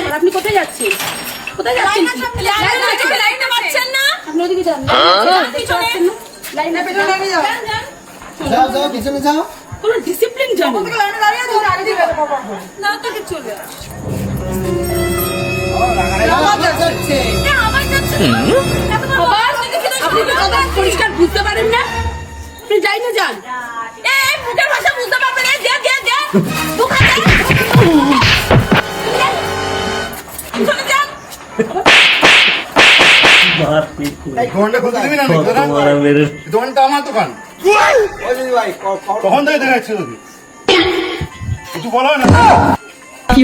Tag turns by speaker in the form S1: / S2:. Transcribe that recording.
S1: আর আপনি কোথায় যাচ্ছেন? কোথায় যাচ্ছেন?
S2: লাইনে পাচ্ছেন না?
S1: আপনি ওদিকে যান। লাইনে পেছনে যাও।
S3: যাও যাও পিছনে যাও।
S1: কোনো ডিসিপ্লিন জানো না।
S2: লাইনে দাঁড়িয়ে আছে দাঁড়িয়ে না তোকে চলে
S3: আবার যাচ্ছে।
S2: আবার যাচ্ছে
S1: আবার আপনি তো কথা পরিষ্কার বুঝতে পারেন না? আপনি যাই না যান।
S2: এই মুখের ভাষা বুঝতে পারবে না দে দে দে মুখে দে চলে যা
S4: এই দোকানটা খুলতে দিবি না নাকি দোকান? এই দোকানটা আমার দোকান।
S3: ওই দিদি ভাই
S4: তখন থেকে দেখাচ্ছি তোকে। কিছু বলো না।
S5: কি